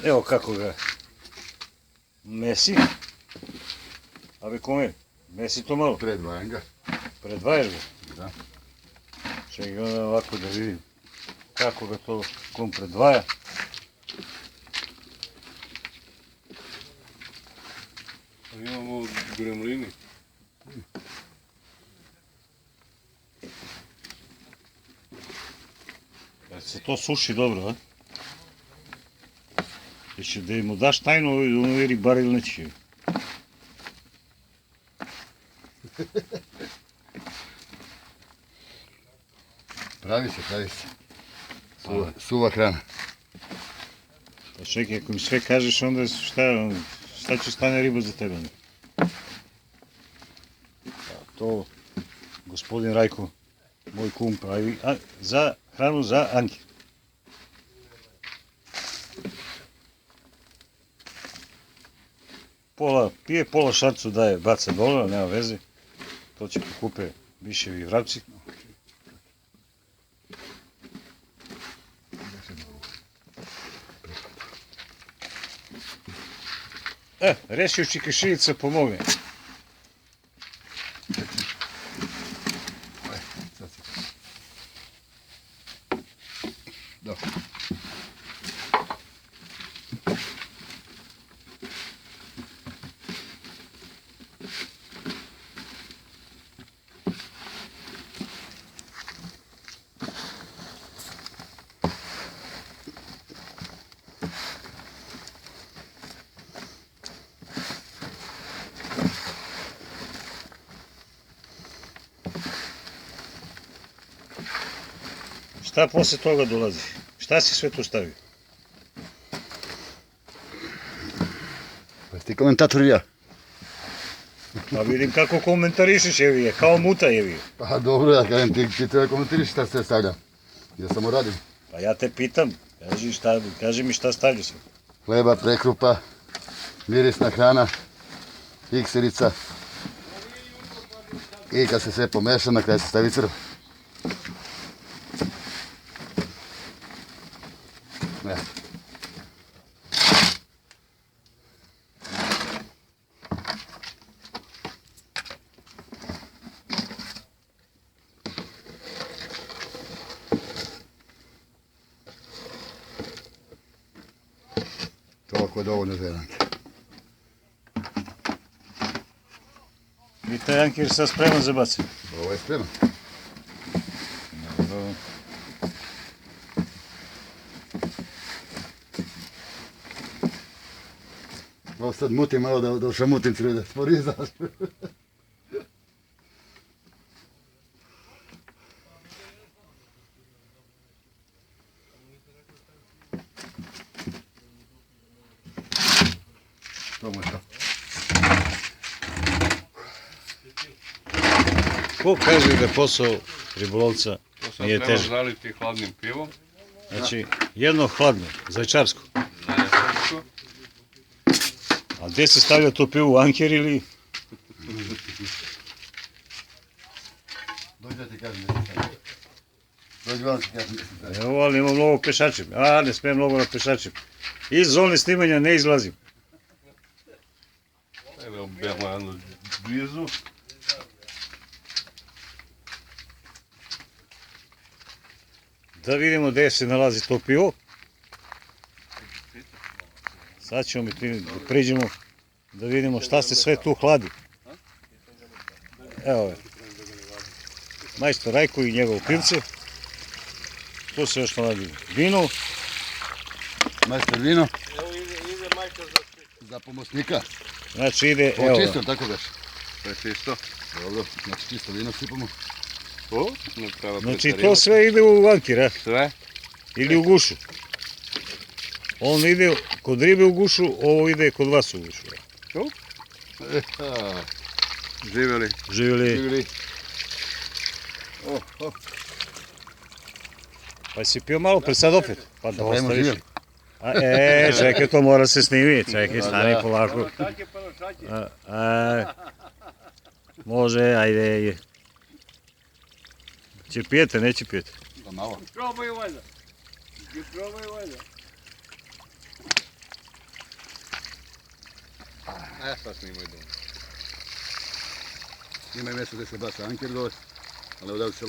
Evo kako ga mesi. Abi kome, mesi to malo. Predvajam ga. Predvajaš ga? Da. Čekaj onda ovako da vidim kako ga to kom predvaja. Imamo gremlini. Da se to suši dobro, a? Znači da mu daš tajnu, ono je ribar ili neće. Pravi se. Suva hrana. Pa čekaj, ako mi sve kažeš, onda šta će stane riba za tebe? To gospodin Rajko, moj kum, pravi za hranu za Anki. Pola pije, pola šarcu daje, baca dole, nema veze. To će pokupe viševi vravci. Rešivši Kršilica pomogne. Dobro. Šta posle toga dolazi? Šta si sve tu stavio? Pa si ti komentator i ja. Pa vidim kako komentarišeš, jevi je, kao muta jevi. Pa dobro, ja kažem, ti treba komentariš šta sve stavljam. Ja samo radim. Pa ja te pitam, kaži mi šta stavljaš. Hleba, prekrupa, mirisna hrana, ikserica. I kad se sve pomeša, na kraju se stavi crv. Ne. Toliko je dovoljno za jedanke. I taj Ankir sad spreman za bacanje. Ovo je spreman. Dobro. Ovo sad mutim malo da šamutim crve, da smo rizaš. To mu je to. Ko kaže da posao ribolovca To sad nije treba teže? zaliti hladnim pivom. Znači, jedno hladno, zajčarsko. Ne srpsko. A gdje se stavlja to pivo, u Anker ili? Dođi da ti kažem da ti stavim. Dođi vam da ti kažem da ti stavim. Evo, ali imam mnogo pešačim. Ne smijem mnogo na pešačim. Iz zone snimanja ne izlazim. Evo Berlanu blizu. Da vidimo gdje se nalazi to pivo. Sad ćemo mi da priđemo da vidimo šta se sve tu hladi. Evo je. Majstor Rajko i njegovo pivce. Tu se još nalazi vino. Majstor vino. Za pomoćnika. Znači ide, Ovo evo čisto, ga. tako gaš? To je čisto. Dobro, znači čisto vino sipamo. O, ne treba Znači preterivati. to sve ide u Ankir, a? Sve? Ili u gušu. On ide kod ribe u gušu, ovo ide kod vas u gušu. Živjeli. Živjeli. Živjeli. Pa si pio malo pre sad opet? Pa da Ajmo ostaviš. živjeli. Čekaj, to mora se snimiti. Čekaj, stani polako. Može, ajde. Će pijete, neće pijete? Pa malo. Probaj valjda. Probaj valjda. sad snimaj dom. Ima mjesto gdje se baca anker dole, ali ovdje se